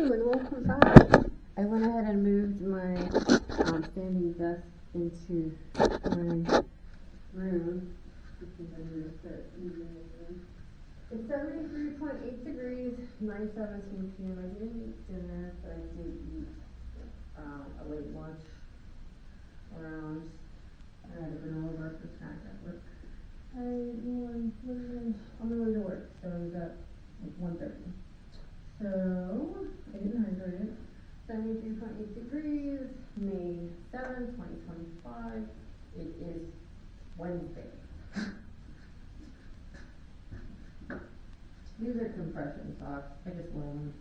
and welcome back. I went ahead and moved my standing desk into my room because I need to start using this room. It's 73.8 degrees, 9:17 p.m. I didn't eat dinner, but I did eat a late lunch around. I had a granola bar for snack at work. On my way to work, so it was at like 1:30. So, I didn't hydrate it. 73.8 degrees, May 7, 2025. It is Wednesday. These are compression socks. I just wear them.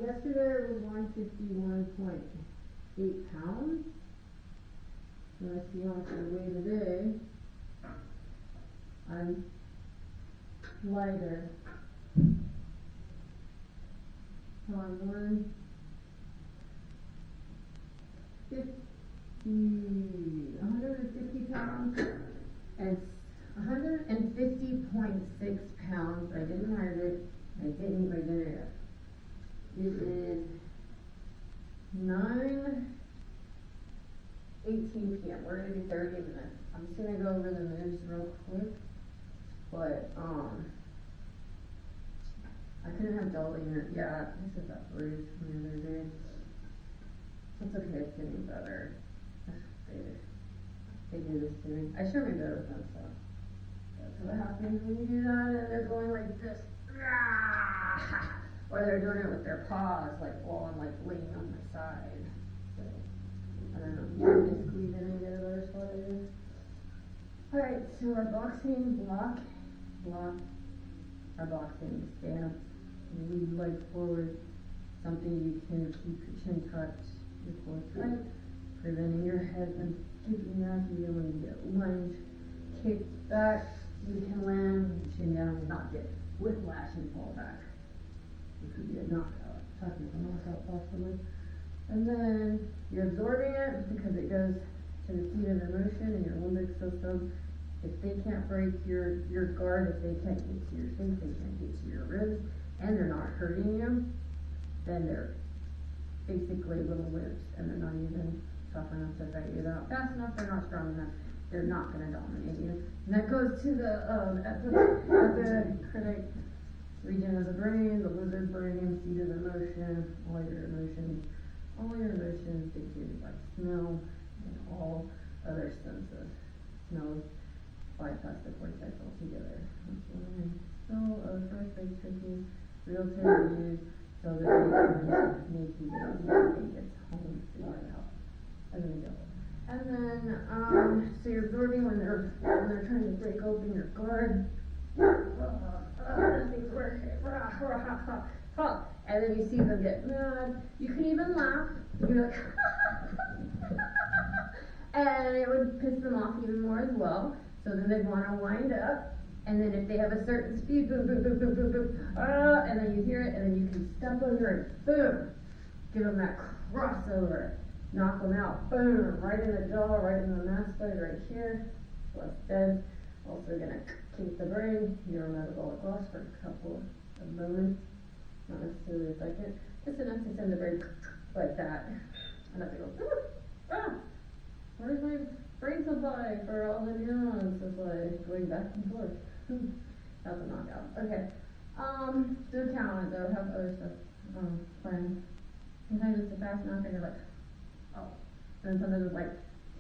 Yesterday it was 151.8 pounds. Let's see how much I weigh today. I'm lighter. So I'm 150 pounds and 150.6 pounds. I didn't hydrate. I didn't eat my dinner yet. It is 9:18 p.m. We're gonna do 30 minutes. I'm just gonna go over the moves real quick, but I couldn't have dolly in it. Yeah, this is that bruise from the other day. It's okay, it's getting better. They do this to me. I share my bed with them, so that's what happens when you do that, and they're going like this. Or they're doing it with their paws, like while I'm like laying on my side. So, I don't know, you can squeeze in and get a better spot of it. Alright, so our boxing block, our boxing stance, lead leg forward, something you can keep your chin tucked, your core tight, preventing your head from skipping back even when you get lunged, kicked back, you can land, chin down and not get whiplash and fall back. It could be a knockout, talking about a knockout possibly. And then you're absorbing it because it goes to the seat of emotion in your limbic system. If they can't break your guard, if they can't get to your face, they can't get to your ribs, and they're not hurting you, then they're basically little wimps, and they're not even tough enough to fight you. They're not fast enough, they're not strong enough, they're not going to dominate you. And that goes to the epicritic region of the brain, the lizard brain, seat of emotion, all your emotions dictated by smell and all other senses. Smells bypass the cortex altogether. That's why smell of fresh baked turkey, real turkey, so that they can make you get it home, figure it out. As an example. And then, so you're absorbing when they're trying to break open your guard. Nothing's working. And then you see them get mad. You can even laugh. You can be like, and it would piss them off even more as well. So then they'd want to wind up. And then if they have a certain speed, boom, boom, boom, boom, boom, boom, and then you hear it, and then you can step under it, boom, give them that crossover, knock them out, boom, right in the jaw, right in the mastoid, right here, left dead. Also gonna kick the brain, neurometabolic loss for a couple of moments, not necessarily a second, just enough to send the brain like that, enough to go, where's my brain supply for all the neurons? It's like going back and forth. That's a knockout. Okay. Do count though, have other stuff planned. Sometimes it's a fast knock and you're like, oh. And sometimes it's like,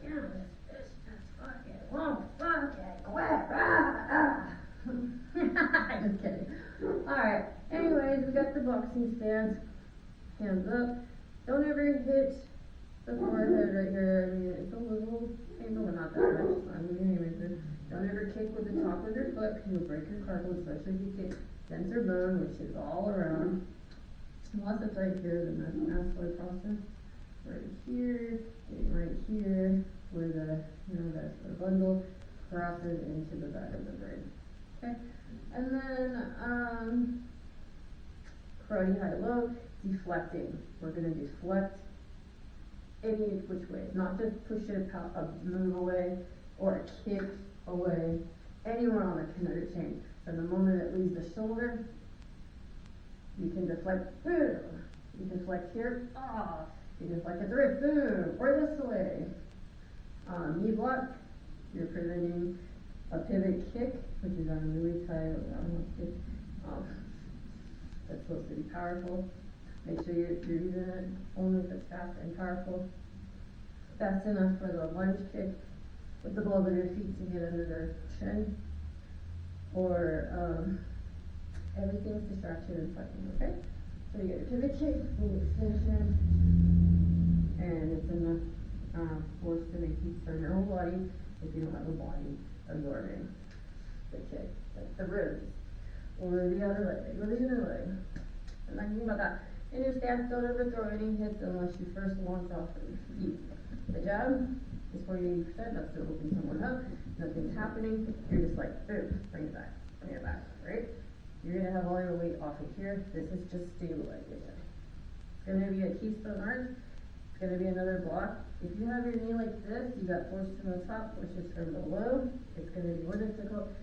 yeah, this just fucking won't fucking quit. Just kidding. Alright. Anyways, we got the boxing stance. Hands up. Don't ever hit the forehead right here. I mean, it's a little painful, but not that much. I'm moving anyways. Don't ever kick with the top of your foot because you'll break your cartilage, especially if you kick sensor bone, which is all around. Unless it's right here, the mastoid process. Right here, getting right here, where the neurovascular bundle crosses into the back of the brain. Okay? And then, karate high-low, deflecting. We're going to deflect any which way, not just push it a move away or a kick away, anywhere on the kinetic chain. From the moment it leaves the shoulder, You can deflect, boom. You can deflect here, you can deflect at the wrist, boom, or this way. Knee block, you're preventing a pivot kick, which is on really tight, that's supposed to be powerful. Make sure you're using it only if it's fast and powerful. Fast enough for the lunge kick with the balls of your feet to get under their chin. Or everything's distraction and fucking, okay? So you get your pivot kick, full extension, and it's enough force to make you turn your whole body if you don't have a body absorbing the kick, like the ribs, or the other leg, or the other leg. I'm not thinking about that. In your stance, don't ever throw any hits unless you first launch off of your feet. The jab is 40-80%, that's to open someone up, nothing's happening, you're just like, boom, bring it back, right? You're gonna have all your weight off of here, this is just stabilizing it. It's gonna be a keystone arch, it's gonna be another block. If you have your knee like this, you got force from the top, forces from below, it's gonna be more difficult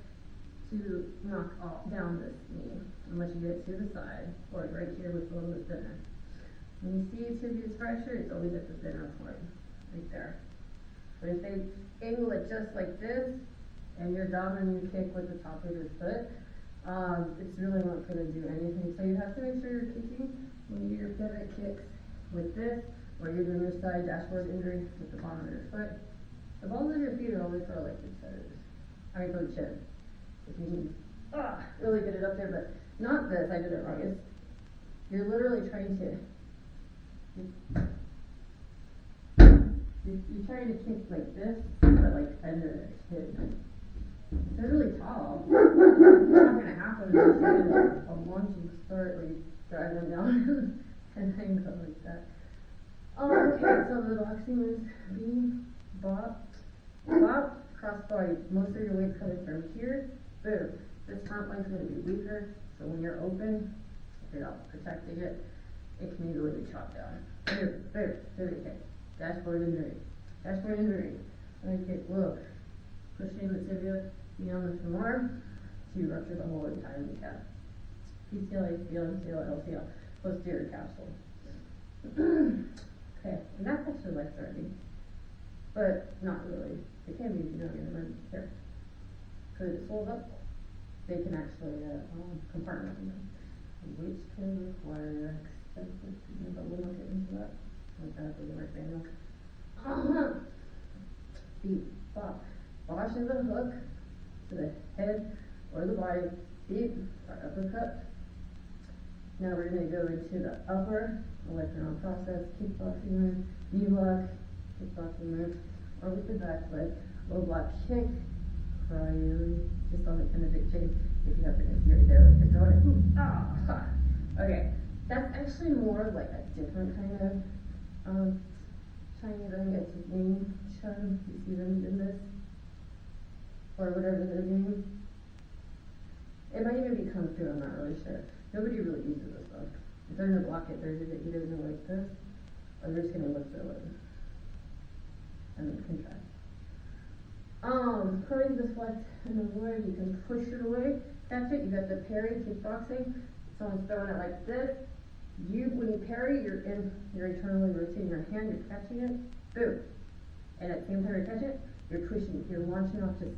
to knock down this knee, unless you get it to the side, or right here with a little bit thinner. When you see tibial fracture, it's always at the thinner point, right there. But if they angle it just like this, and you're dominant you kick with the top of your foot, it's really not going to do anything. So you have to make sure you're kicking when you do your pivot kicks with this, or you're doing your side dashboard injury with the bottom of your foot. The balls of your feet are always for like the toes. I mean for the chin. If you can really get it up there, but not this, I did it wrong. You're literally trying to you're trying to kick like this, but like under their chin. They're really tall. It's not gonna happen unless you get a launching start where you drive them down and then go like that. Okay, so the boxing moves beam, bop, cross body. Most of your weight coming from here, boom. This front line's gonna be weaker, so when you're open, if you're not protecting it, it can easily be chopped down. Boom, pivot kick. Dashboard injury. Okay, look. Pushing the tibia beyond the femur to rupture the whole entire kneecap. PCL, ACL, MCL, LCL, posterior capsule. Okay, and that's actually life-threatening, but not really. It can be if you don't get an emergency care. Because it swells up, they can actually compartmentalize, which can require extensive treatment, but we'll get into that. Like that doesn't work manual. Beat, bop. Bosh is a hook to the head or the body. Beat, or uppercut. Now we're going to go into the upper electron process, kickboxing move, knee block, kickboxing move, or with the back leg, low block kick, priority, just on the kind of big chain, if you happen to see right there, like you're throwing it. Okay, that's actually more like a different kind of Chinese, I think it's Wing Chun, you see them in this, or whatever they're doing. It might even be Kung Fu, I'm not really sure. Nobody really uses this stuff. If they're gonna block it, they're either gonna like this, or they're just gonna lift their leg. And then contract. Curling, deflect, and avoid, you can push it away, catch it, you got the parry, kickboxing, someone's throwing it like this, when you parry, you're internally rotating your hand, you're catching it, boom. And at the same time you're catching it, you're pushing, you're launching off just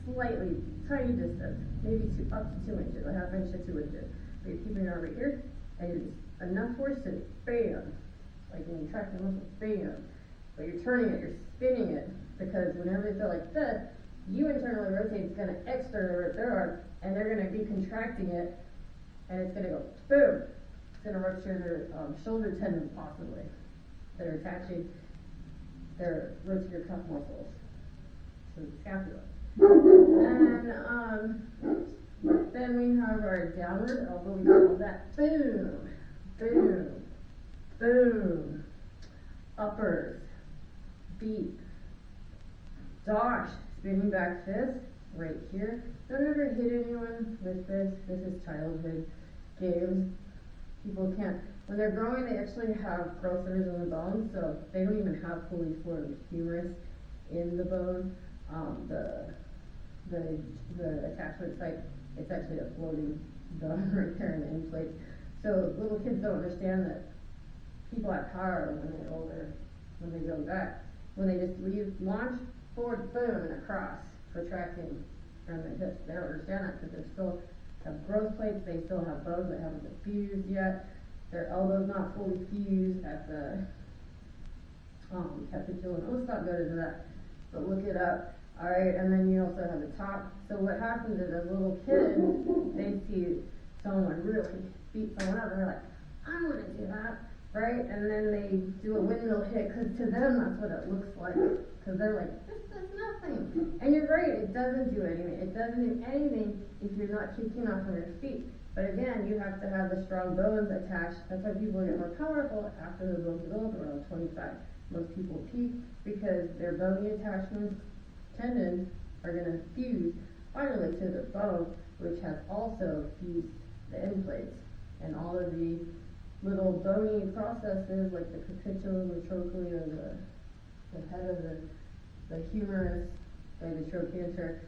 slightly, tiny distance, maybe up to 2 inches, a half inch to 2 inches. But you're keeping it over here, and you're just enough force to bam, like when you track the muscle, bam. But you're turning it, you're spinning it, because whenever they feel like this, you internally rotate, it's going to externally rotate their arm, and they're going to be contracting it, and it's going to go boom. It's going to rupture their shoulder tendons possibly. They're attaching their rotator cuff muscles to the scapula. And then we have our downward elbow, we call that boom, boom, boom, uppers, beat, dosh, spinning back fist, right here. Don't ever hit anyone with this. This is childhood games. People can't, when they're growing, they actually have growth centers in the bone, so they don't even have fully formed humerus in the bone. The attachment site, it's actually a floating done right there in the end plate. So little kids don't understand that people have power when they're older, when they go back. When they just launch forward, boom, and across for tracking from the hips. They don't understand that because they still have growth plates, they still have bones that haven't been fused yet. Their elbow's not fully fused at the capitulum. Let's not go into that, but look it up. Alright, and then you also have the top. So what happens is as little kids, they see someone really beat someone up and they're like, I want to do that, right? And then they do a windmill kick because to them that's what it looks like. Because they're like, this does nothing. And you're right, it doesn't do anything. It doesn't do anything if you're not kicking off on your feet. But again, you have to have the strong bones attached. That's why people get more powerful after the bones develop around 25. Most people peak because their bony attachments, tendons, are going to fuse finally to the bone, which has also fused the end plates. And all of the little bony processes like the capitulum, the trochlea, the head of the humerus, like the trochanter,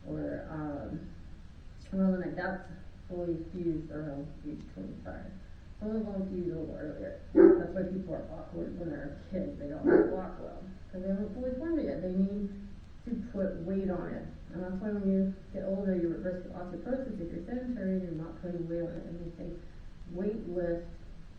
or around the neck, that's fully fused around age 25. Some of them fuse a little earlier. That's why people are awkward when they're kids. They don't walk well because they haven't fully formed it yet. They need to put weight on it. And that's why when you get older, you reverse osteoporosis. If you're sedentary, you're not putting weight on it. And they say weight lift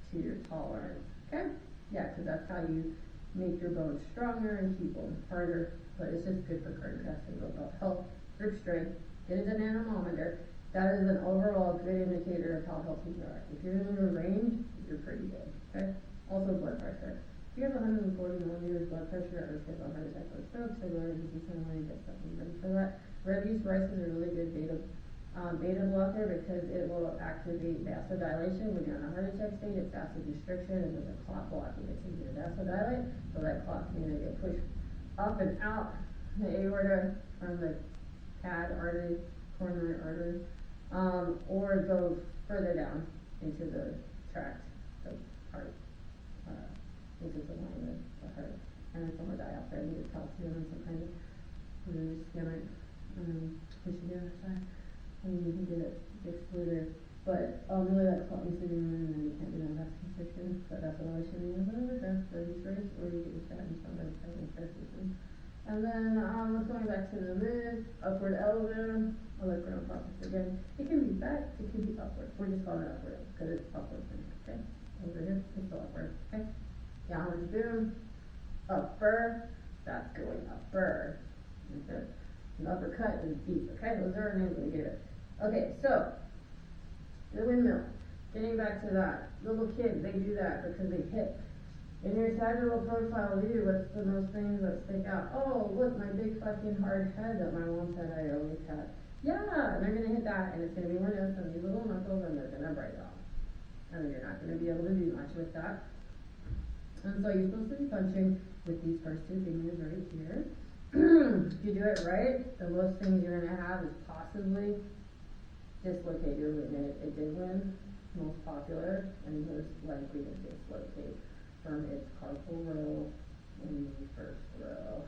to your tolerance. Okay? Yeah, because that's how you make your bones stronger and keep them harder. But it's just good for cardiovascular health, grip strength. Get a dynamometer. That is an overall good indicator of how healthy you are. If you're in the range, you're pretty good. Okay? Also blood pressure. If you have 140 millimeters blood pressure, or risk of heart attack or stroke, so go ahead and see someone and get something ready for that. Red yeast rice is a really good beta blocker because it will activate vasodilation. When you're in a heart attack state, it's vasoconstriction and there's a clot blocking it. So you vasodilate, so that clot can either get pushed up and out the aorta from the CAD artery, coronary artery, or go further down into the tract, the heart, into the line of the heart. And then someone die out there and need calcium and some kind of bruise, stomach, tissue the other side. I mean, you can get it fixed later. But really that clot needs to be removed and then you can't do that vasoconstriction. But that's what I should be able to overdraft for these race, or you get your statins from the care system. And then let's going back to the move, upward elbow. I'll let ground process again. It can be back, it can be upward. We're just calling it upward because it's upward for me, okay? Over here, it's still upward, okay? Downward boom, upper, that's going upper. Okay? An uppercut is deep, okay? Those are our names we give it. Okay, so, the windmill. Getting back to that, little kids, they do that because they hit. In your sagittal profile view, what's the most things that stick out? Oh, look, my big fucking hard head that my mom said I always had. Yeah, and they're gonna hit that, and it's gonna be more dense than these little knuckles, and they're gonna break off. And then you're not gonna be able to do much with that. And so you're supposed to be punching with these first two fingers right here. If you do it right, the most things you're gonna have is possibly dislocate your ligament. It did win most popular, and most likely to dislocate from its carpal row in the first row.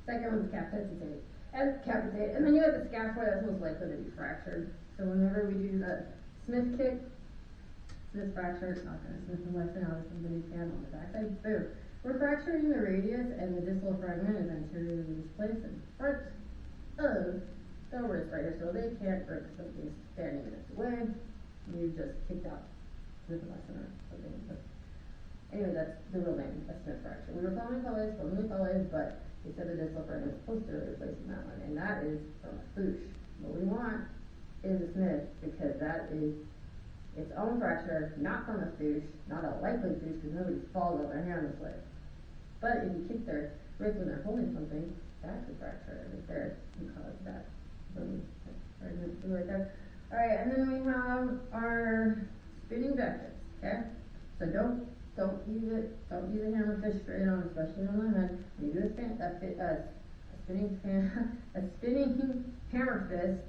Second one's capitate. And then you have the scaphoid that's most likely to be fractured. So whenever we do that Smith kick, Smith fracture, it's not going to Smith and Wesson out of somebody's hand on the backside. Boom. We're fracturing the radius, and the distal fragment is anteriorly displaced in front of the wrist right here. So they can't break something standing in its way. You just kicked out Smith and Wesson or something. Anyway, that's the real name, a Smith fracture. We were calling colors, but they said the distal fragment is posteriorly placed in that one, and that is from a foosh. What we want is a Smith, because that is its own fracture, not from a foosh, not a likely foosh, because nobody falls on their hand this way. But if you kick their wrist when they're holding something, that's a fracture right there, because that bony fragment right there. Alright, and then we have our spinning back hips, okay? So don't use a hammer fist straight on, especially on the head. When you do a spinning hammer fist,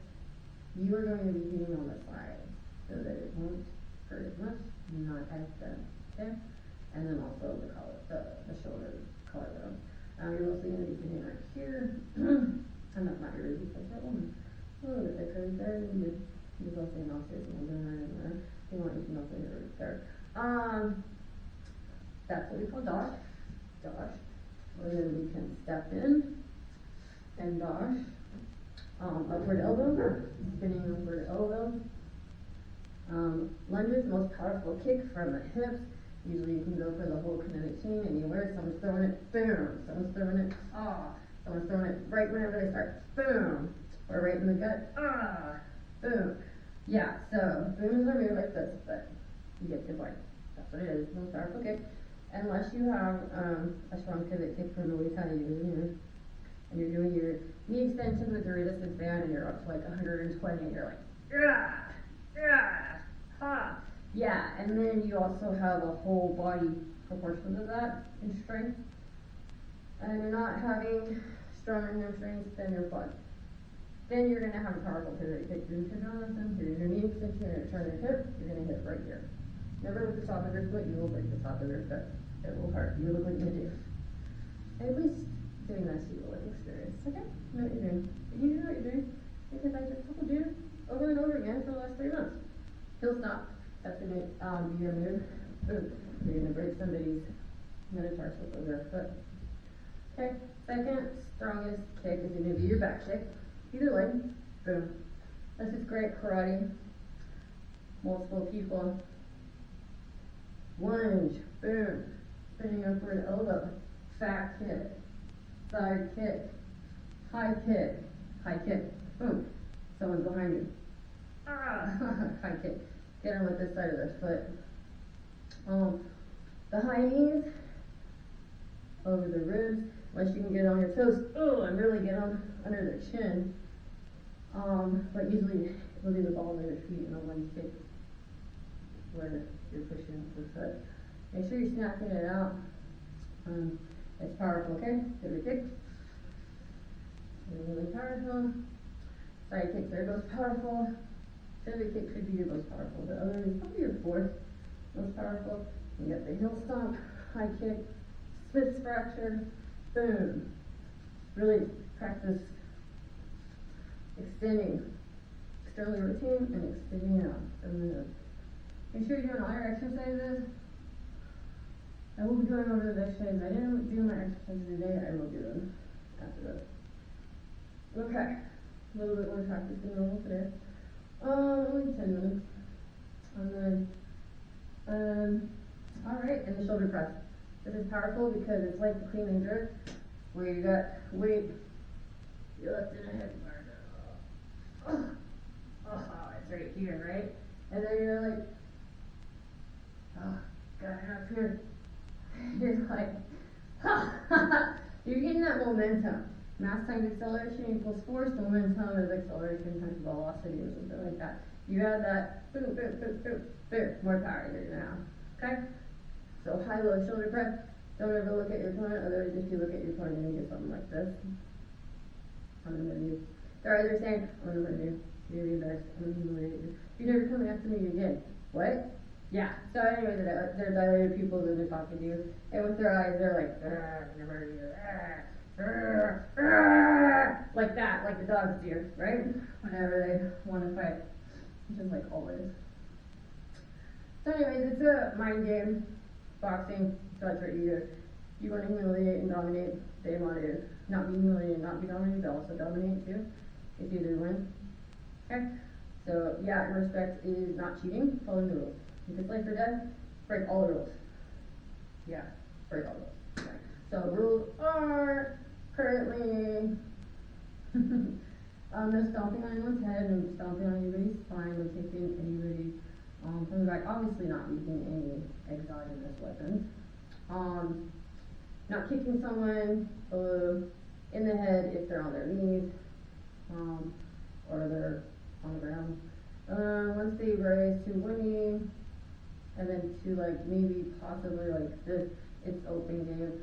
you are going to be hitting on the side so that it won't hurt as much, not as bad. Okay? And then also the shoulder collarbone. You're mostly going to be hitting right here. And that's not your easy place for a woman. A little bit thicker right there. You because I'll say nauseous and I'll do it right in there. You want you to know that right there. That's what we call dosh. Dosh. And then we can step in and dosh. Upward elbow, spinning upward elbow. Lunges, most powerful kick from the hips. Usually you can go for the whole kinetic chain anywhere. Someone's throwing it, boom. Someone's throwing it, Someone's throwing it right whenever they start, boom. Or right in the gut, boom. Yeah, so boom is a move like this, but you get the point. That's what it is, most powerful kick. Unless you have a strong pivot kick from the waist high, and you're doing your knee extension with the resistance band, and you're up to like 120, and you're like, yeah, and then you also have a whole body proportion to that in strength, and you're not having strong enough strength, then you're fine. Then you're gonna have a powerful pivot kick. You're gonna turn here's your knee extension, you're gonna turn your hip, you're gonna hit right here. Never with the top of your foot, you will break the top of your foot. It will hurt. You look like you do. At least doing this, you will like experience. Okay? You know what you're doing. You know what you're doing. Because I just told you over and over again for the last 3 months. He'll stop. That's gonna be your move. Boom. You're gonna break somebody's metatarsal of their foot. Okay. Second strongest kick is gonna be your back kick. Either leg. Boom. This is great karate. Multiple people. Lunge. Boom. Spinning upward elbow. Fat kick. Side kick. High kick. High kick. Boom. Someone's behind you. High kick. Get them with this side of their foot. The high knees over the ribs. Unless you can get on your toes. And really get them under their chin. But usually we'll do the ball under their feet and a lunge kick where you're pushing the foot. Make sure you're snapping it out. It's powerful, okay? Pivot kick. Really powerful. Side kick, third most powerful. Pivot kick could be your most powerful. The other is probably your fourth most powerful. You got the heel stomp, high kick, Smith's fracture, boom. Really practice extending, externally rotating and extending out from the nose. Make sure you're doing all your exercises. I will be going over the exercises. I didn't do my exercises today. I will do them after this. Okay. A little bit more practice than normal today. Only 10 minutes. And then, alright, and the shoulder press. This is powerful because it's like the clean and jerk, where you got weight, you're lifting a head bar. It's right here, right? And then you're like, got it up here. You're like, you're getting that momentum. Mass times acceleration equals force. The momentum is acceleration times velocity or something like that. You add that, boom, boom, boom, boom, boom, more power you're gonna have. Okay? So high-low shoulder press. Don't ever look at your opponent, otherwise if you look at your opponent, you're gonna get something like this. I'm gonna move you. They're either saying, I'm gonna move you. You're gonna be embarrassed. I'm gonna humiliate you. You're never coming after me again. What? Yeah. So anyway, they're dilated pupils and they're talking to you. And with their eyes, they're like, like that, like the dogs do, right? Whenever they want to fight. Just like always. So anyways, it's a mind game. Boxing, so that's what you do. You want to humiliate and dominate. They want to not be humiliated and not be dominated, but also dominate too. It's either win. Okay? So yeah, respect is not cheating, following the rules. If it's life or death, break all the rules. Yeah, break all the rules. Okay. So rules are currently no stomping on anyone's head, no stomping on anybody's spine, no kicking anybody from the back. Obviously not using any exogenous weapons. Not kicking someone in the head if they're on their knees or they're on the ground. Once they rise to one knee and then to like maybe possibly like this, it's open game.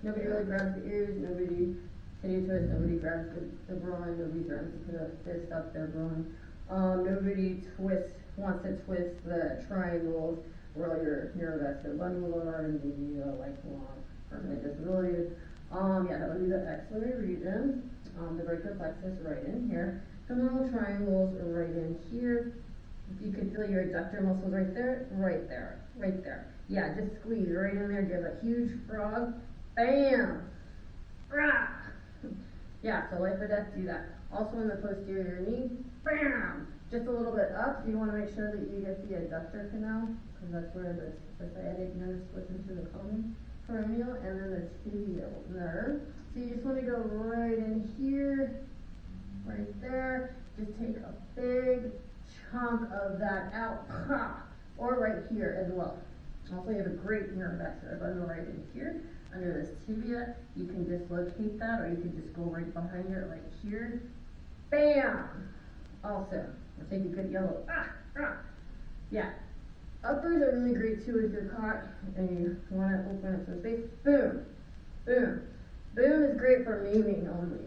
Nobody really grabs the ears, nobody titty twist, nobody grabs the groin, nobody grabs the fist up their groin. Nobody wants to twist the triangles where your neurovascular bundle and maybe a lifelong permanent disability. Yeah, that would be the axillary region. The brachial plexus right in here. Femoral triangles are right in here. If you could feel your adductor muscles right there, right there, right there. Yeah, just squeeze right in there. Give a huge frog. Bam! Rah! Yeah, so life or death, do that. Also in the posterior knee, bam! Just a little bit up. You want to make sure that you get the adductor canal, because that's where the sciatic nerve splits into the common peroneal, and then the tibial nerve. So you just want to go right in here, right there. Just take a big chunk of that out, or right here as well. Also, you have a great nerve vector. If I go right in here, under this tibia, you can dislocate that, or you can just go right behind it, right here. Bam! Also, we'll take a good yellow. Yeah. Uppers are really great too if you're caught and you want to open up some space. Boom! Boom! Boom is great for maiming only.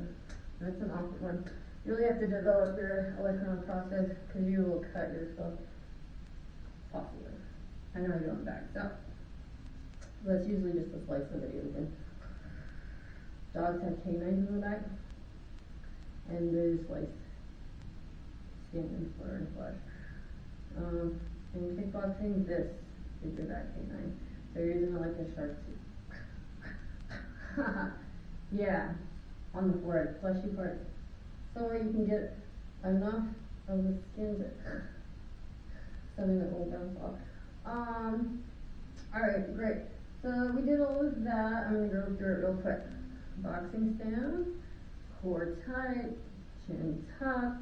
That's an awkward one. You really have to develop your electron process because you will cut yourself. Possibly. I know you're going back. So, that's usually just a slice of it even. Dogs have canines in the back, and they slice skin and fur and flesh. In kickboxing, this is your back canine. So you're using it like a shark tooth. Yeah, on the forehead, fleshy part. So where you can get enough of the skin to something that won't bounce off. Alright, great. So we did all of that. I'm going to go through it real quick. Boxing stance, core tight, chin tuck,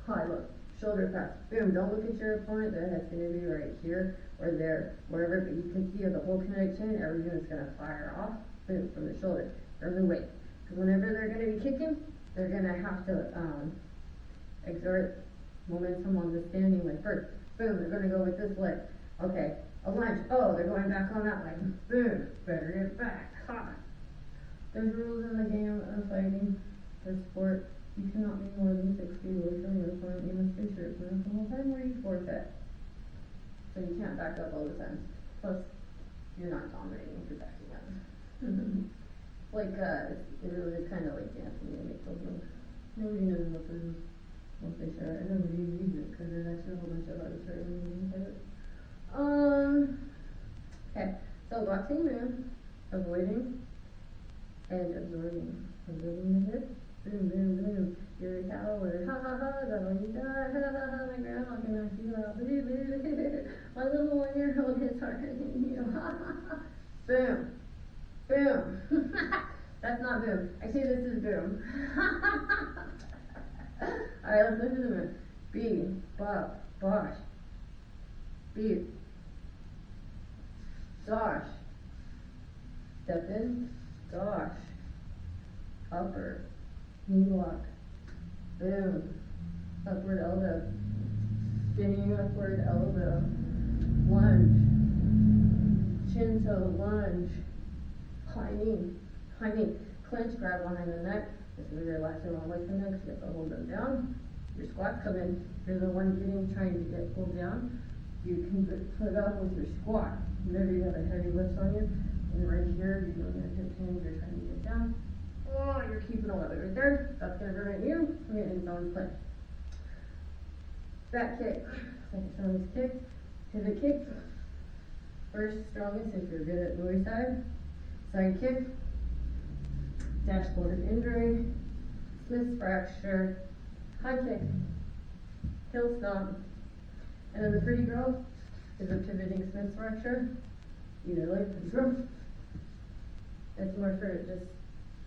high look, shoulder pass. Boom, don't look at your opponent. Their head's going to be right here or there, wherever, but you can see the whole kinetic chain. Everything is going to fire off. Boom, from the shoulder, from the weight. Because whenever they're going to be kicking, they're going to have to exert momentum on the standing leg first. Boom, they're going to go with this leg. Okay, a lunge. Oh, they're going back on that leg. Boom, better get back. Ha! There's rules in the game of fighting, the sport. You cannot be more than 6 feet away from your opponent. You must be sure it's the whole time where you forfeit. So you can't back up all the time. Plus, you're not dominating if you're backing up. Like, it really is kind of like dancing. You make those moves. Nobody knows what this is once they share it. And nobody reads it because there's actually a whole bunch of arbitrary meanings in it. Okay, so boxing move, avoiding and absorbing. Absorbing the hip, boom, boom, boom. You're a coward, ha ha ha, that when you die, ha ha ha, my grandma can knock you out, boo boo. My little 1-year-old is harder than you, ha ha ha. Boom, boom. That's not boom. Actually, this is boom. Alright, let's listen to the move. Beat, bop, bosh. Beat. Dosh. Step in. Dosh. Upper. Knee lock. Boom. Upward elbow. Spinning upward elbow. Lunge. Chin toe lunge. High knee. High knee. Clinch, grab behind the neck. This is your last one away from the neck. You have to hold them down. Your squat, come in. You're the one trying to get pulled down. You can put it up with your squat. Whenever you have a heavy lift on you, and right here, you're doing your hip hinge, you're trying to get down. Oh, you're keeping all of it right there. That's going to prevent you from getting someone's clinch. Back kick. Second strongest kick. Pivot kick. First strongest if you're good at Muay Thai. Side kick. Dashboard injury. Smith's fracture. High kick. Heel stomp. And then the pretty girl is a pivoting Smith's fracture. Either leg, control. It's more for just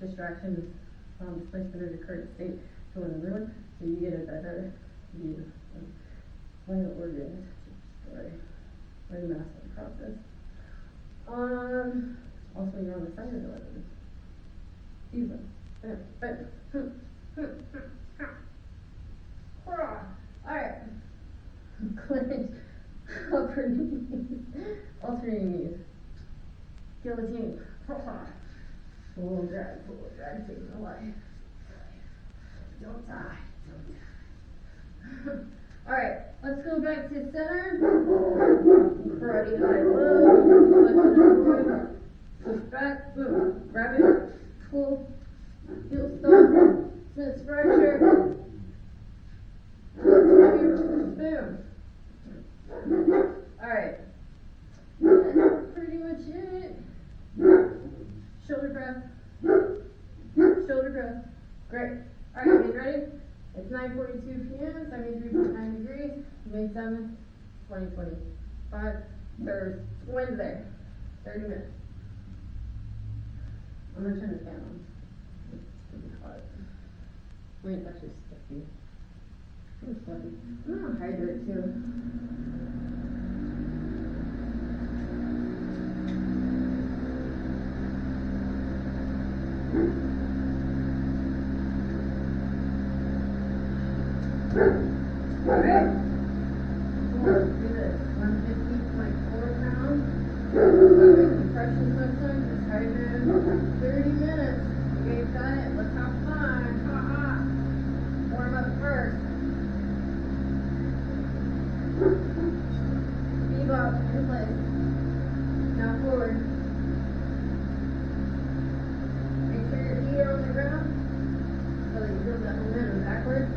distractions, displacement of the current state to another one, so you get a better view of vital organs to destroy or the massive process. Also, you're on the side of the leg. These ones. Alright. Clinch, upper knees, alternating knees, guillotine, full drag, taking away. Don't die, don't die. Alright, let's go back to center. Karate high low, push back, boom, grab it, pull, heel stomp, Smith's fracture, Boom. Alright. That's pretty much it. Shoulder press. Shoulder press. Great. Alright, get ready? It's 9:42 p.m. 73.9 degrees. May 7th, 2025. Thursday. Wednesday. 30 minutes. I'm gonna turn the fan on. It's pretty hot. Wait, it's actually stuffy. It's stuffy. I'm gonna hydrate too. Alright. Let's do this. 150.4 pounds. Compression session. Just hydrate. 30 minutes. You guys got it. Let's have fun. Ha ha. Warm up first. Bebop in place. Now forward. Make sure your feet are on the ground so that you build that momentum backwards.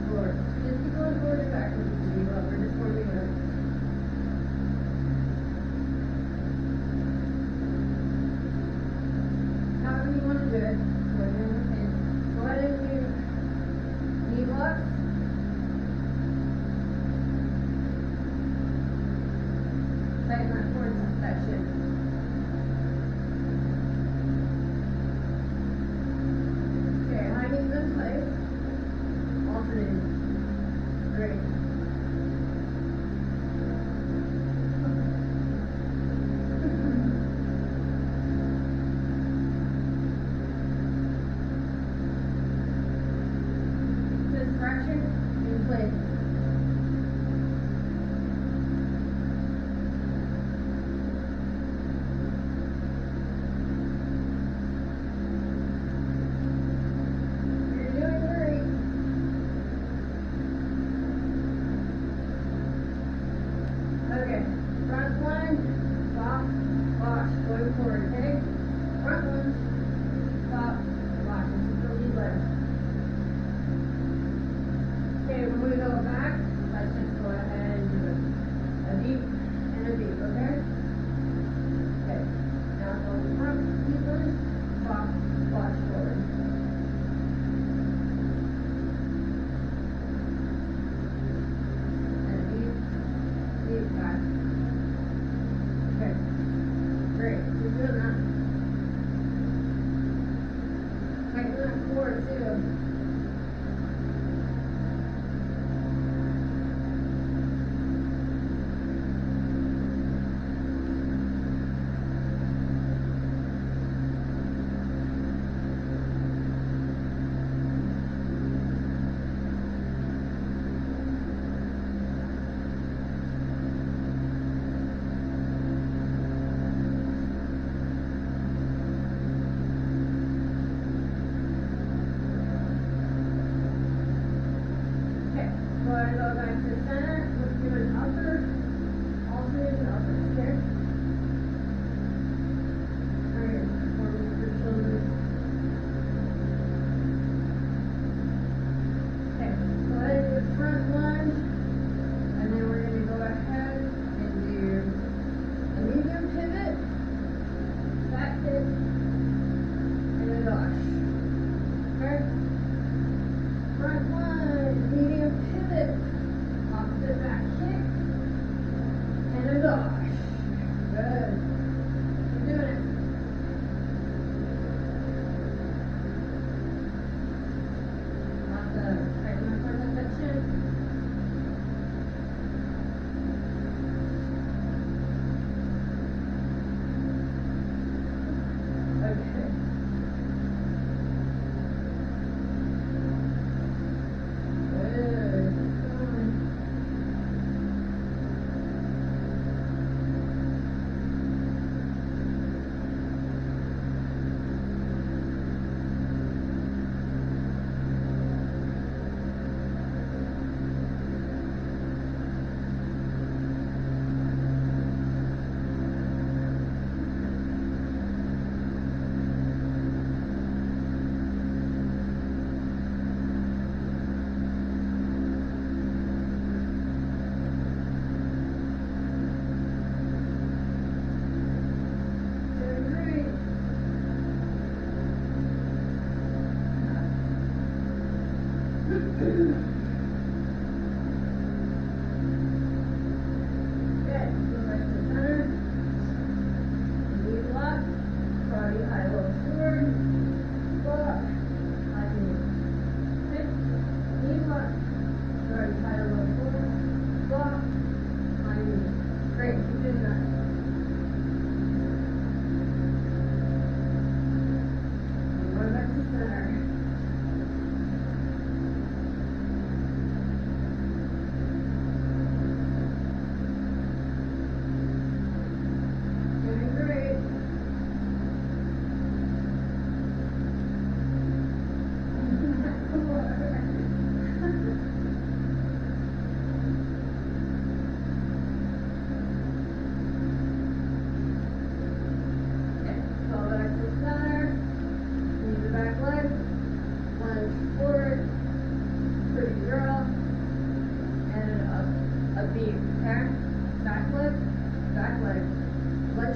Forward. Just keep going forward and backwards. Bebop. We're just warming up. However you want to do it. Go ahead and do knee blocks. Tighten that core section. Okay, high knees in place. Alternating. Great. This fraction in place. You're doing great. Okay, front lunge, stop, bosh, going forward, okay? Front lunge, stop, bosh, and still lead leg. Okay, when we go back, let's just go ahead and do a deep and a deep, okay? Okay, now go front, deep lunge, stop, bosh, forward. And deep, deep back. Okay, great, keep doing that. Tighten that core too.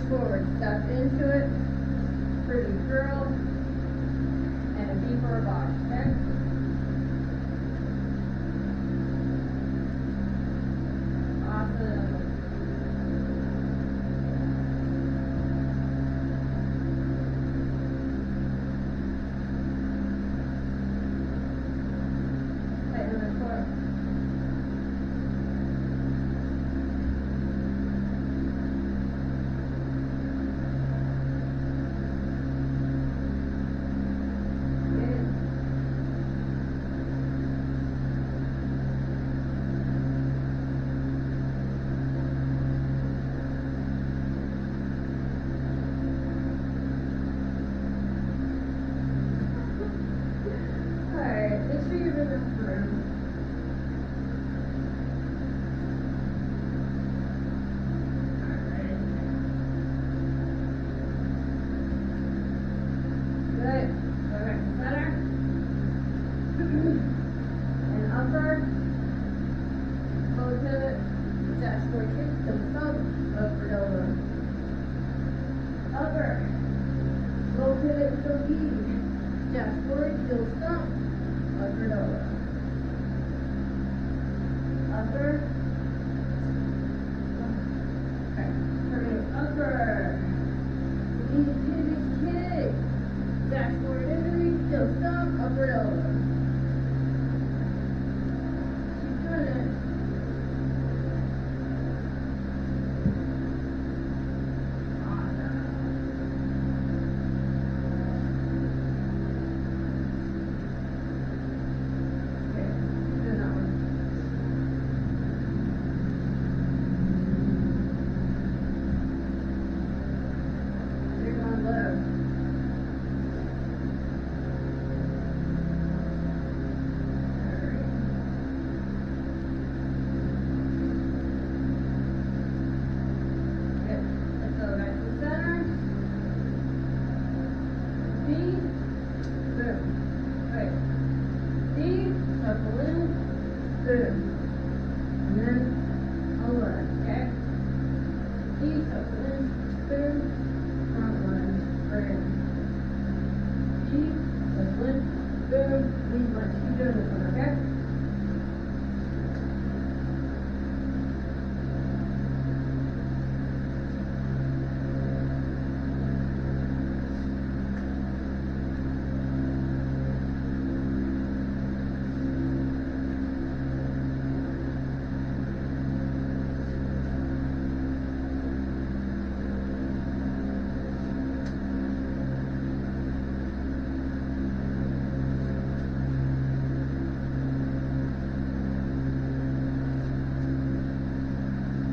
forward, step into it, pretty girl, and a B for a bosh, okay? Awesome. Tighten the core. Alright, make sure you're in the room. Alright. Good. Go back to center. And upper. Low pivot. Dashboard kick. Don't stop. Upward elbow. Upper. Low pivot. Still easy. Dashboard. Still stomp. Upward elbow. Upper. Okay. Turning upper. Knee pivot kick. Dashboard injury. Still stomp. Upward elbow. Keep doing it. Awesome. Okay, keep doing that one. You're going low. Alright. Good. Let's go back to center. B. Boom. Right. D. Shuffle in. Boom. And then I'll run. Okay? D. Shuffle in. Boom. Front lunge. Right. G. Shuffle in. Boom. Lead lunge. Keep doing this one, okay?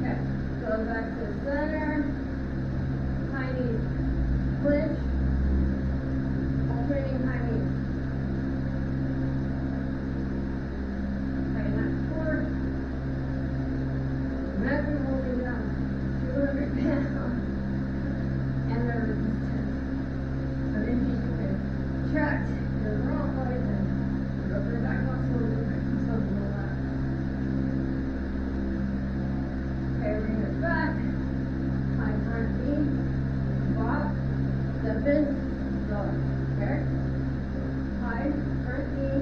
Okay, go back to center, high knee, clinch, alternating high knee. Tighten that core. Imagine holding down 200 pounds and the resistance. So then you can tract your wrong way and go for the back muscle and the back muscle and the left. Okay, bring it back. High front knee. Bop. Step in. Drop. Okay? High front knee.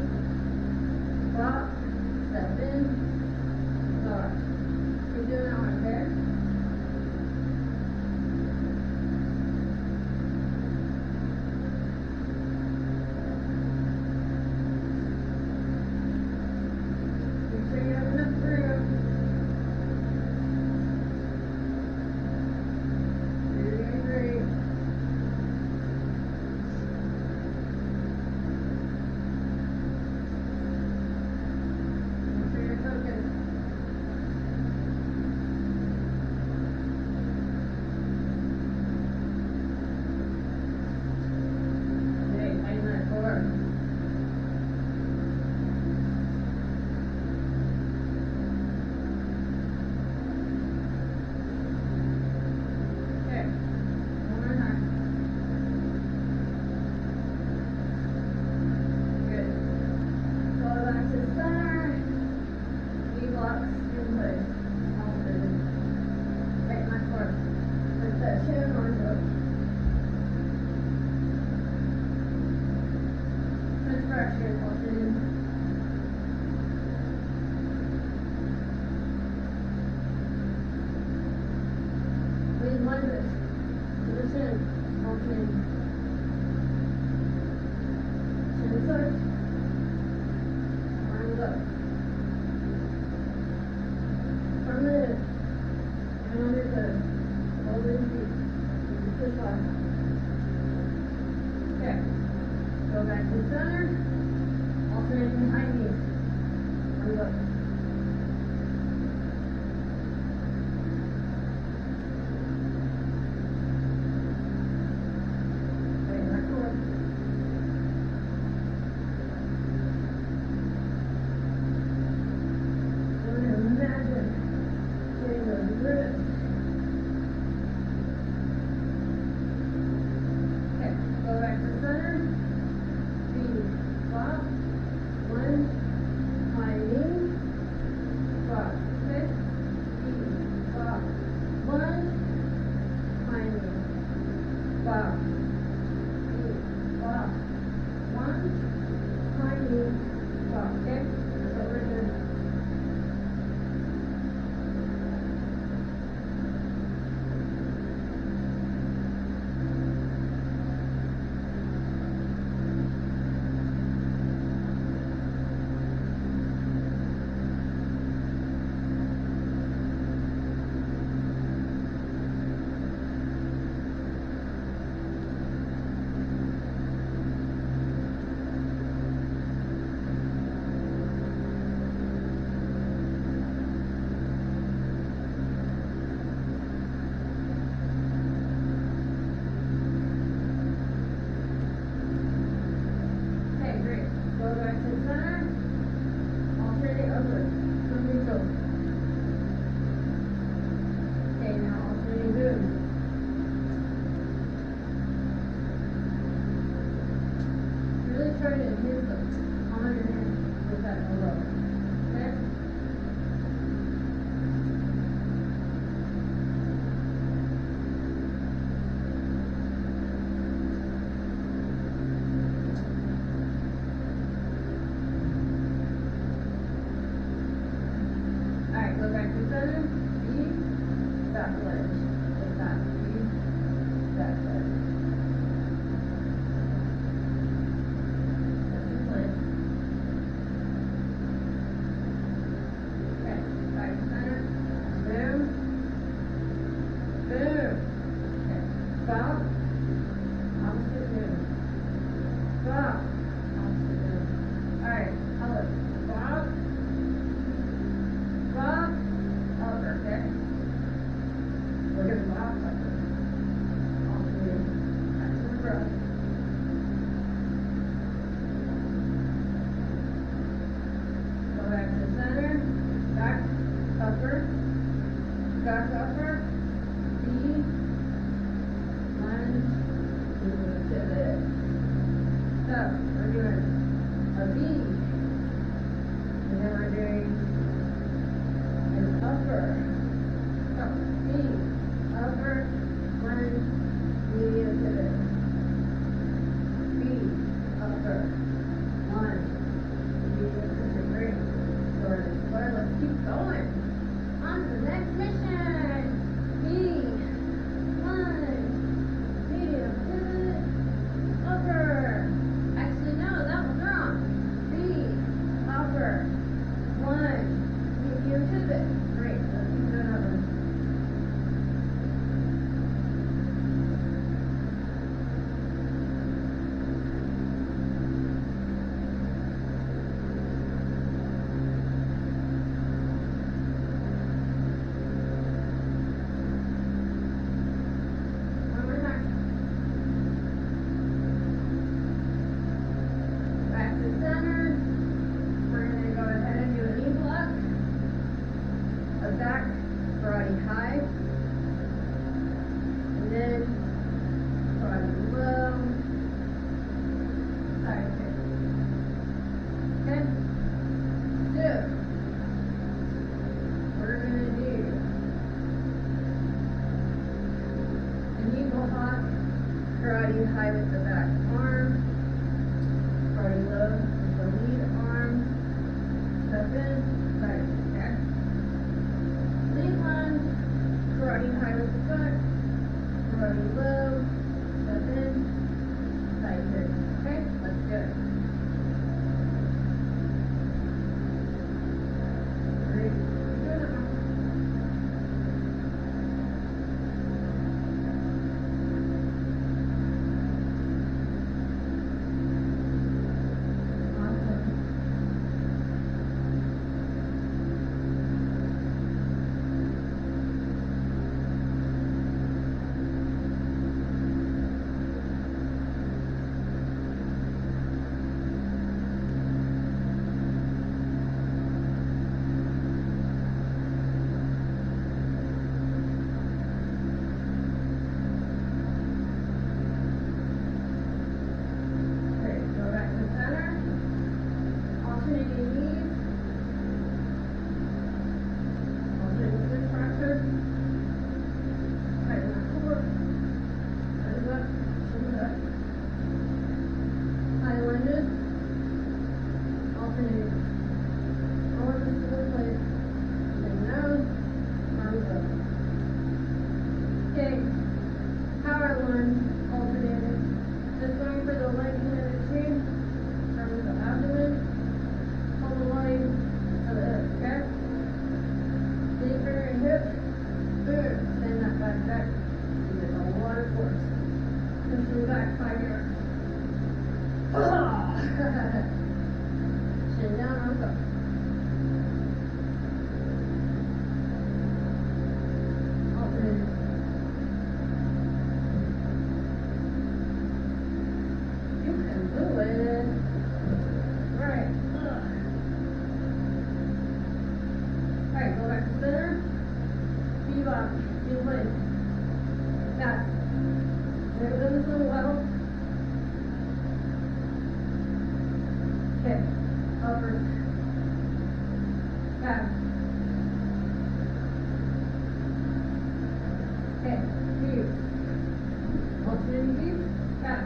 Bop. Step in. Drop. Keep doing that one, okay? back ledge. Like that. Back ledge. That's your plank. Okay, back to center. Boom. Boom. Okay, stop. Opposite boom. Stop. Opposite boom. Alright, color. Stop. Stop. Upper, okay? We're gonna stop upper. Alternate. Back to the breath. Go back to center. Back. Upper. Back upper. B. Lunge. Pivot. So, we're doing a B. And then we're doing an upper. So, B. Upper. Lunge. Medium pivot. B. Upper. Lunge. Medium pivot. Great. So we're gonna explore. Let's keep going. On to the next mission. B. Lunge. Medium pivot. Upper. Actually, no, that was wrong. B. Upper. Lunge. Medium pivot. Great. Let's keep doing that one. One more time. Back to center. We're gonna go ahead and do a knee block, a back karate high, and then karate low, side kick. Okay? So, we're gonna do a knee block, karate high with the back arm, karate low with the lead arm, step in, side kick, okay? Lead lunge, karate high with the foot, karate low, step in, side kick, okay? Let's do it. Great. Keep doing it now. Awesome. Great. Go back to center. Alternating knees. Alternating switch fracture. Tighten that core. Shoulders up. Shoulders up. High lunges. Alternating. Arms to the place. Big nose. Arms up. Okay. Power lunge. Alternating. Just going for the leg in between. Start with the abdomen. Pull the line of the hip, okay? Deeper and hip. Boom. Send that back. You get a lot of force. Push me back 5 yards. Chin down, arms up. Alternate. You can do it. Right. Alright, go back to center. Bebop. In place. Back. Never done this in a while. Okay. Upper. Back. Okay. View. Alternating view. Back.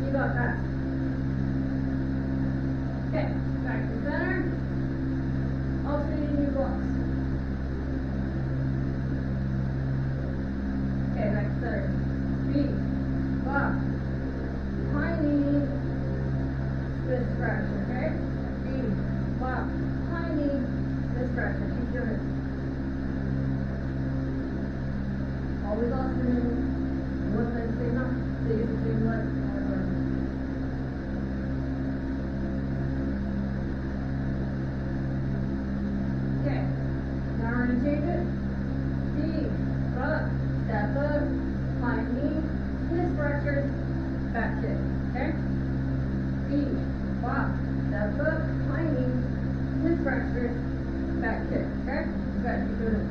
Bebop back. Okay. Back to center. this direction, okay? Feet, walk, high knee, this direction, keep doing it. Always alternating, one side same up, so you get the same leg. Okay, now we're gonna change it. Feet, up, step up, high knee, this direction, back kick, okay? Feet, walk, step up, high knee, hip flexor, back kick, okay? Good, keep doing it.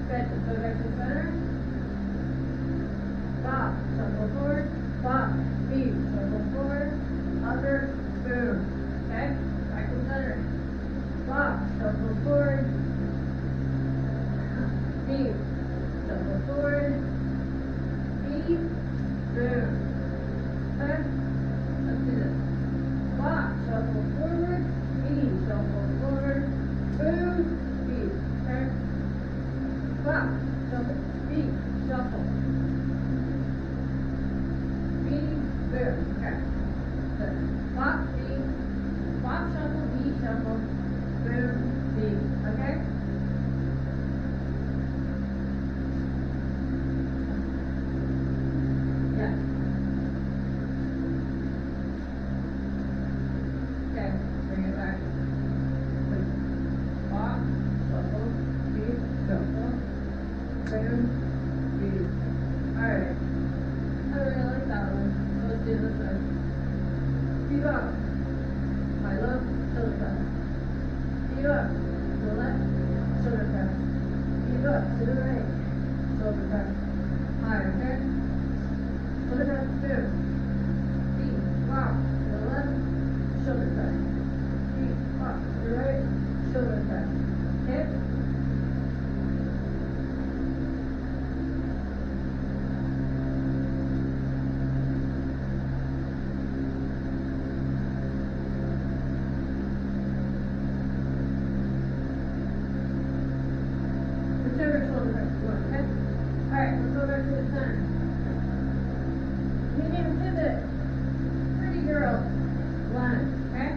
Good, just go back to the center. Stop, shuffle forward, stop, feet, shuffle forward, upper, boom. Okay, back to the center. Stop, shuffle forward, feet, shuffle forward, feet, boom. Okay, let's do this. Stop, shuffle forward, feet, shuffle forward, boom, feet. Okay. Stop, shuffle, feet, shuffle. Feet, boom, okay. Good. Stop, feet, stop, shuffle, feet, shuffle, boom, feet, okay? Yeah. Okay, bring it back. Stop, shuffle, feet, shuffle. Boom, feet. Alright. I really like that one. So let's do this one. Feet up. High low, shoulder press. Feet up. To the left, shoulder press. Feet up to the right, shoulder press. High, okay? Shoulder press, boom. Feet up to the left, shoulder press. Feet up to the right, shoulder press. Okay? Whichever shoulder press you want, okay? Alright, let's go back to the center. Medium pivot. Pretty girl. Lunge, okay?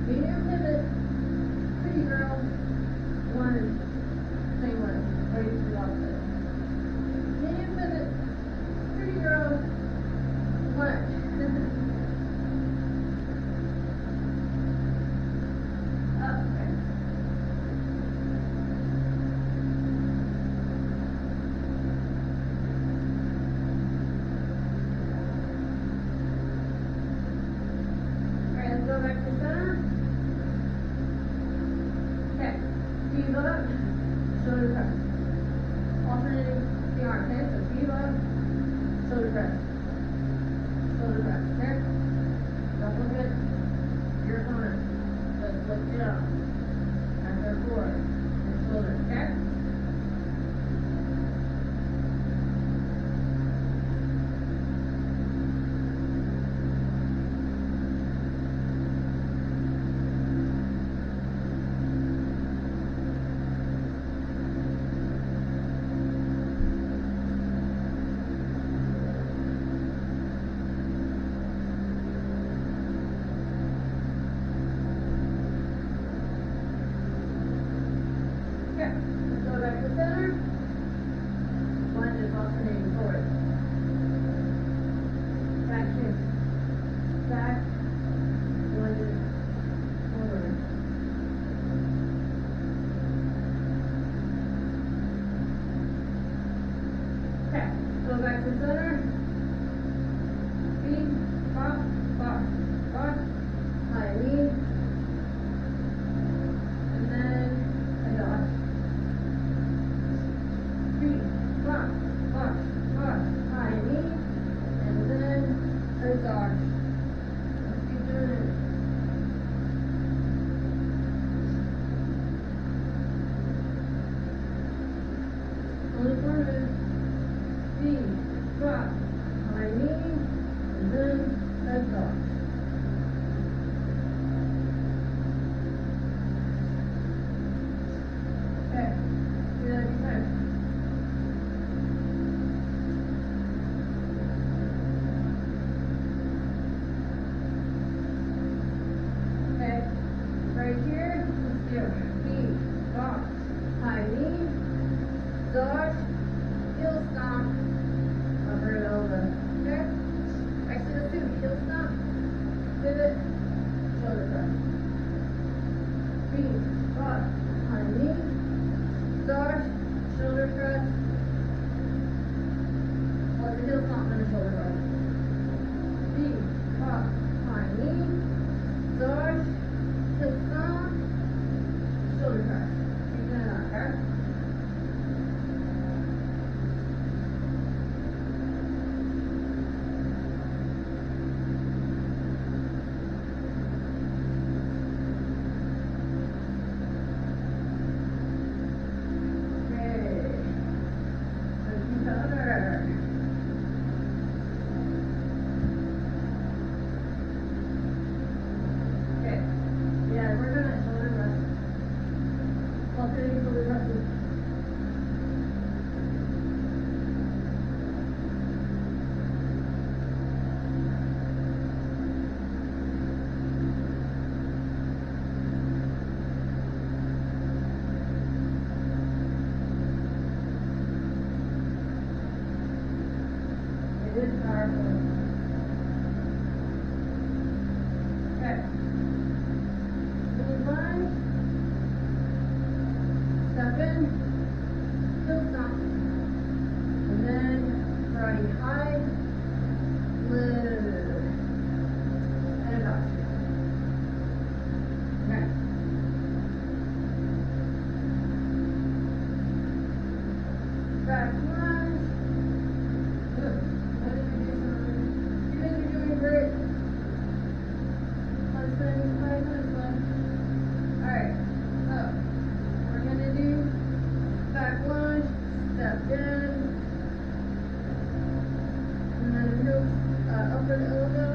Medium pivot. Pretty girl. Lunge. Same way. Or you do the opposite. Medium pivot. Pretty girl. Lunge. Up, okay. Alright, let's go back to center. Okay, feet up, shoulder press. Alternating the arm, okay? So feet up, shoulder press. Shoulder press, okay? Don't look at your opponent. Just lift it up. Back there forward. And shoulder, okay? Okay, let's go back to center. Lunge is alternating forward. Back kick. Back. Lunges. Forward. Okay, go back to center. Feet, pop, pop, pop. High knee. And then a dosh. careful. Okay. Knee lunge. Step in. Heel stomp. And then karate high. Load. And a dosh. Okay. Back lunge. Good. What did we do? You guys are doing great. Husband. Alright. So, we're gonna do back lunge, step in, and then heel upper elbow,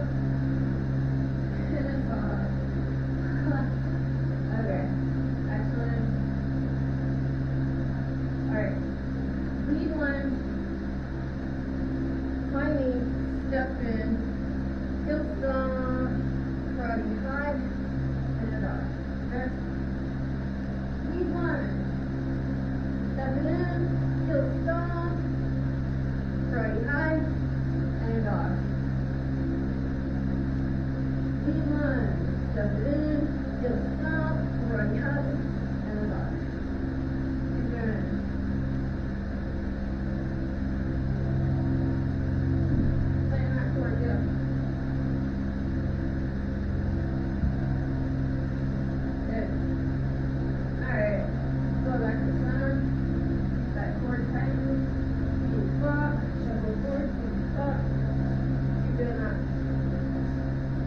and it's off. Okay. Excellent. Alright. Lead lunge, high knee, step in, heel stomp, karate high, and a dosh. Okay? Lead lunge, step it in, heel stomp, karate high, and a dosh. Lead lunge, step it in, heel stomp, karate high, and a dosh. Keep going. Playing that chord, go. Good. Alright. Go back to center. That cord tightens. Feet flop. Shuffle forward. Feet flop. Keep doing that.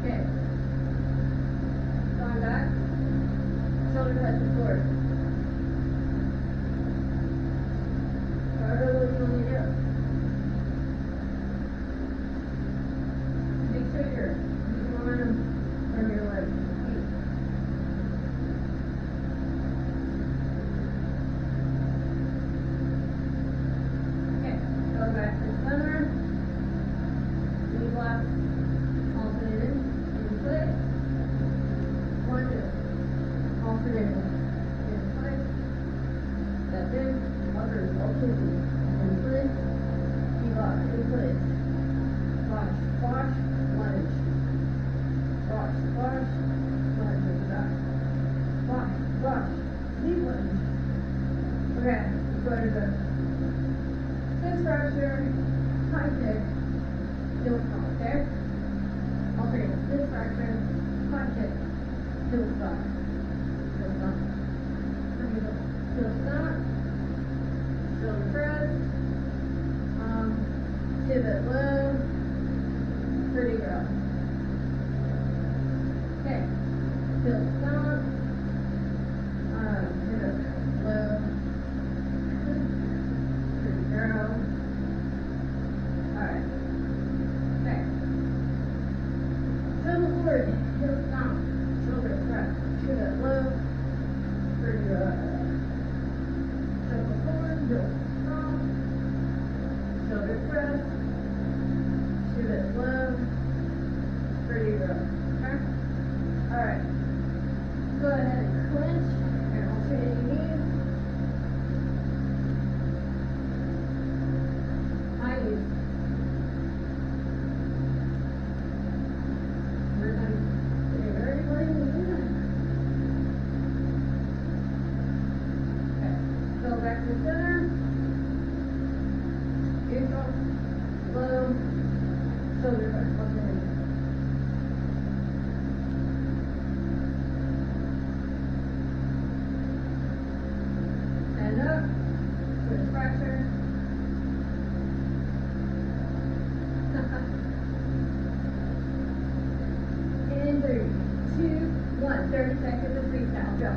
Okay. Going back. Shoulder touches forward. However low you want to go. Make sure you're using momentum from your legs. Feet. Okay, go back to center. Knee blocks alternating in place. Lunges alternating in place. Step in, uppers alternating in place. Knee block in place. Bosh, bosh, lunge. Bosh, bosh, lunge with the back. Bosh, bosh, knee lunge. Okay, let's go to the six fracture, high kick, heel stomp, okay? Alternate, six fracture, high kick, heel stomp. Heel stomp. Heel stomp. Shoulder press. Pivot low. Pretty girl. Okay. Heel stomp. Pivot low. Pretty girl. Alright. Okay. Shoulder forward. Heel stomp. Shoulder press. Pivot low. Pretty girl. Shoulder forward. Heel stomp. Shoulder press. Pivot low. Pretty girl. Okay? Alright. Go ahead and clinch and alternate your knees. High knees. We're going to get very light and good. Okay. Go back to center. Neutral. Low. Shoulder press. Alternate. Stand up. Switch fracture. In 3, 2, 1. 30 seconds of freestyle. Go.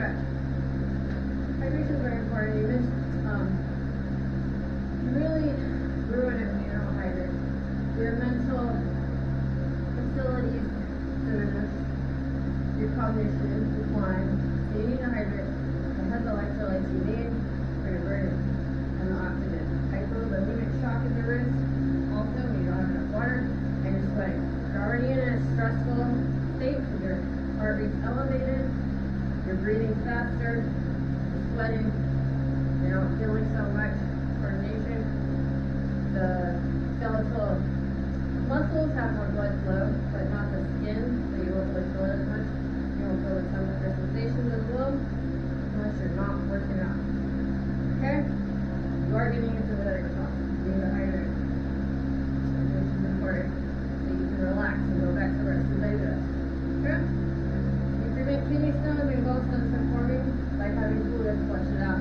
stretch. Hydration is very important. You mentioned, you really ruin it when you don't hydrate. Your mental facilities diminish, your cognition declines, so you need to hydrate. It has the electrolytes you need for your brain and the oxygen. Hypovolemic shock at the wrist, also when you don't have enough water and you're sweating. You're already in a stressful state because your heart rate's elevated, you're breathing faster, you're sweating, you're not feeling so much coordination. The skeletal muscles have more blood flow, but not the skin, so you won't really feel it as much. You won't feel the sensations as well, unless you're not working out. Okay? You are getting into the exhaustion. You need to hydrate. Which is important, so you can relax and go back to rest and day. Okay? If you make kidney stones and gallstones from forming, like having fluid, flush it out.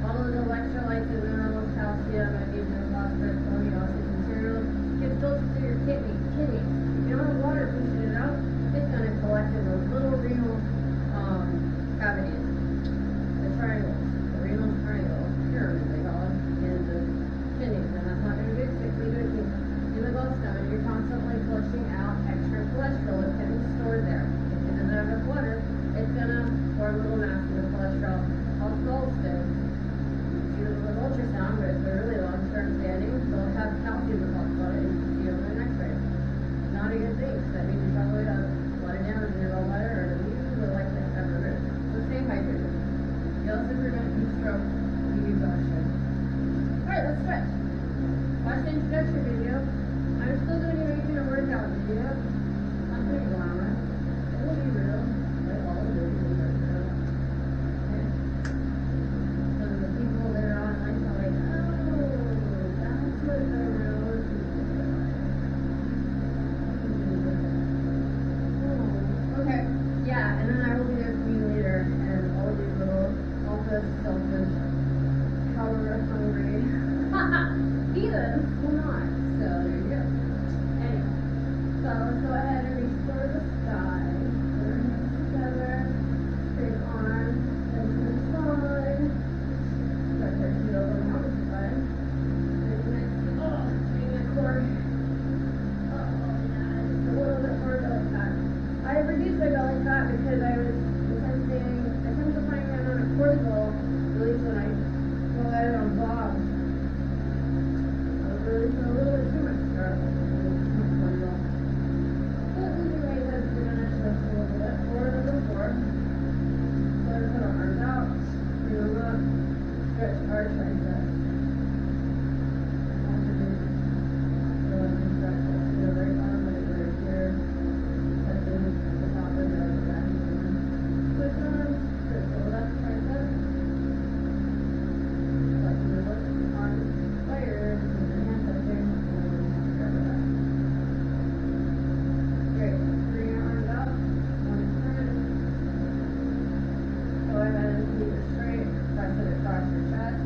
All of the electrolytes and minerals, calcium, magnesium, phosphorus, chromium, materials get filtered through your kidney. If you don't have water pushing it out, it's going to collect in those little renal cavities, the triangles, the renal triangle, pyramid they call it, in the kidneys, and that's not going to be sickly to you. In the gallstone, you're constantly flushing out extra cholesterol that's getting stored there. If it doesn't have enough water, it's going to form little masses of cholesterol called gallstones. You see them with ultrasound, but if they're really long-term standing, they'll have calcium deposits on it, and you can see them in an x-ray. Not a good thing, because that means you probably have a lot of damage in your gallbladder, or usually likely to have removed. So stay hydrated. You also prevent heat stroke if you use exhaustion. Alright, let's stretch. Watch the introduction video. I'm still going to be making a workout video. Not going to be glamorous. It will be real. Like all of this is real. Okay? So the people that are online are like, oh, that's what the real people are like. Okay, yeah, and then I will be there for you later, and all these little selfish, power-hungry heathens will not. So there you go. Anyway, so let's go ahead and reach for the sky. Put our hands together, big arm, and to the side. Stretch our feet over the outside. And next, bring the core. Oh, yeah, just a little bit more belly fat. I reduced my belly fat because I was intensifying the amount of cortisol released when I go at it on bosh. I was releasing a little bit too much stress. But losing weight has diminished us a little bit. Forward to the floor. So I put our arms out, bring them up, stretch our triceps. Go ahead and keep it straight, press it across your chest.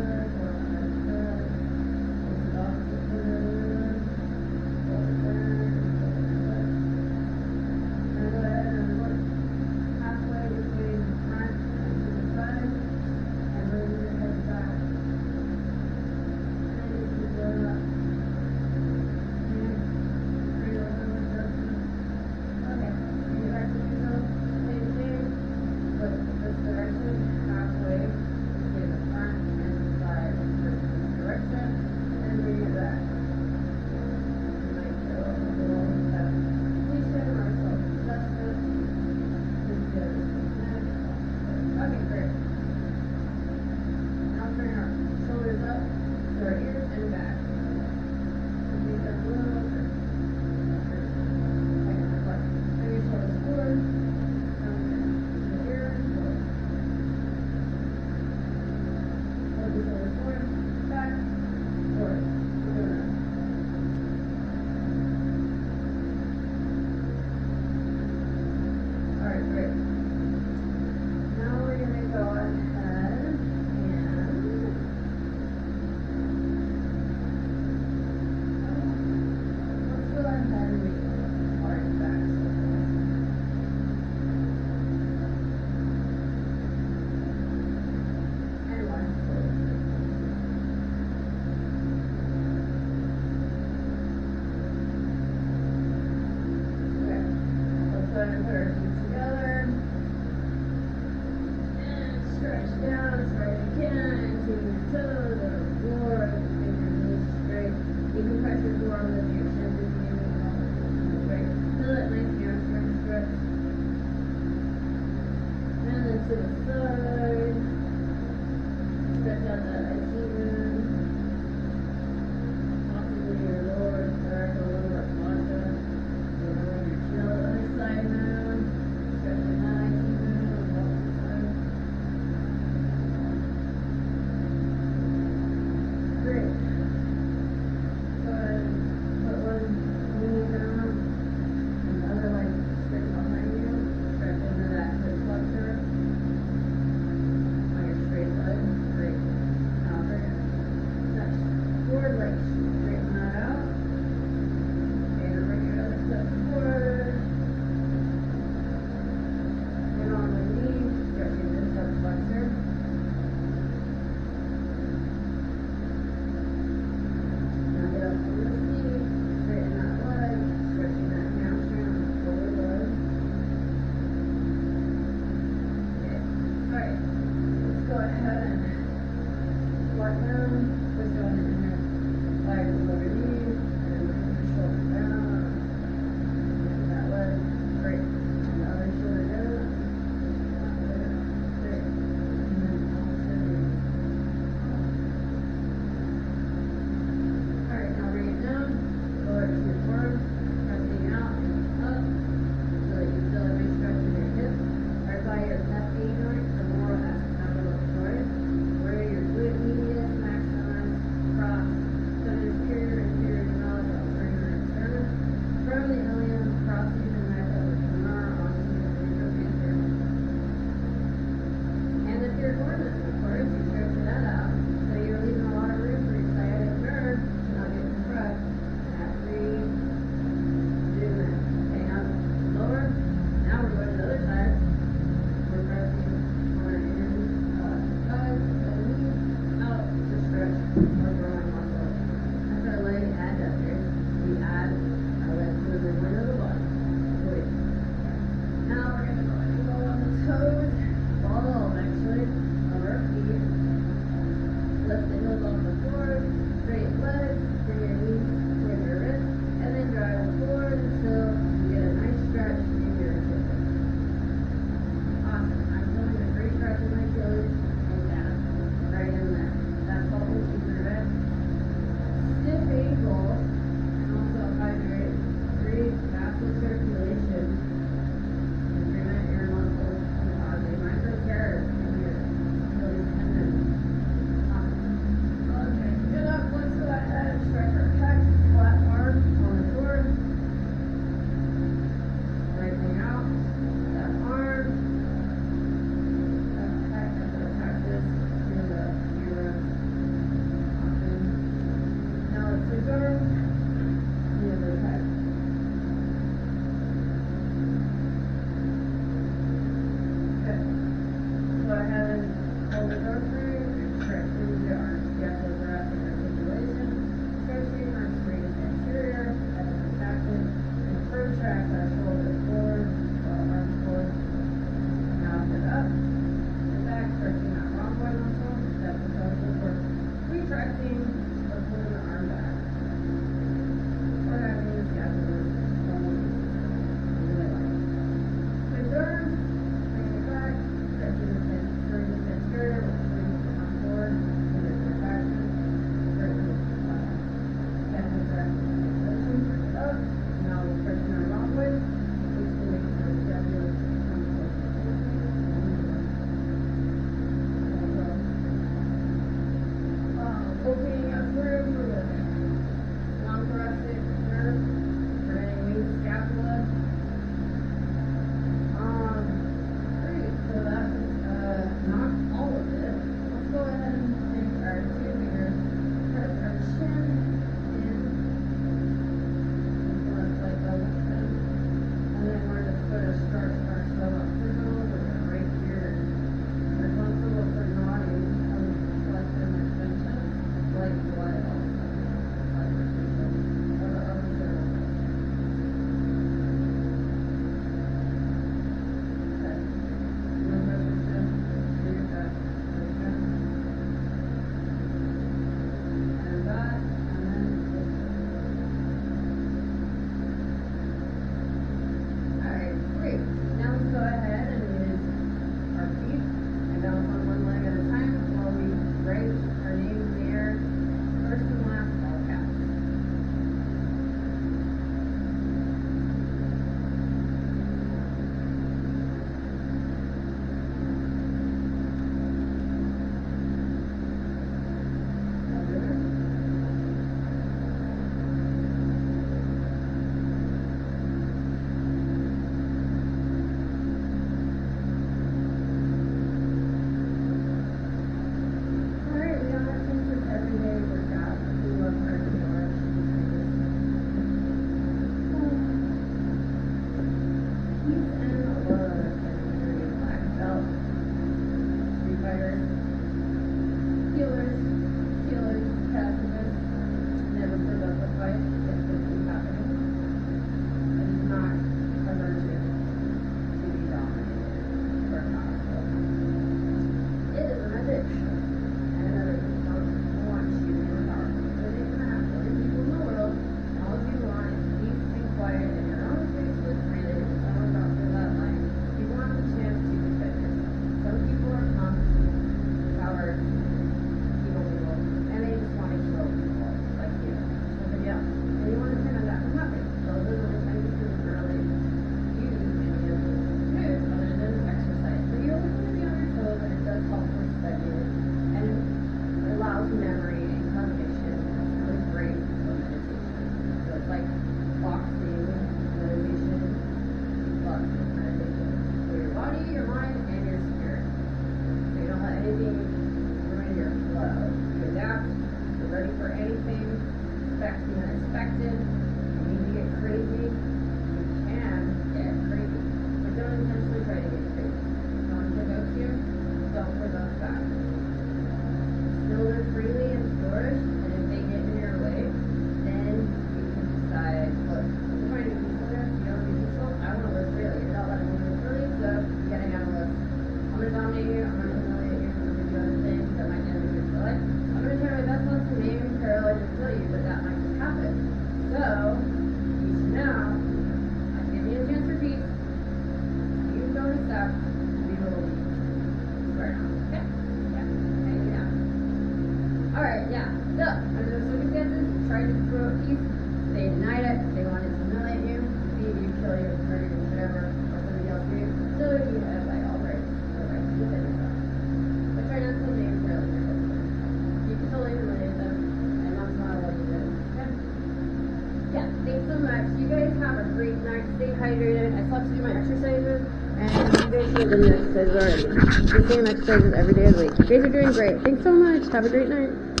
You guys have a great night. Stay hydrated. I still have to do my exercises. And you guys should have done your exercises already. The same exercises every day of the week. You guys are doing great. Thanks so much. Have a great night.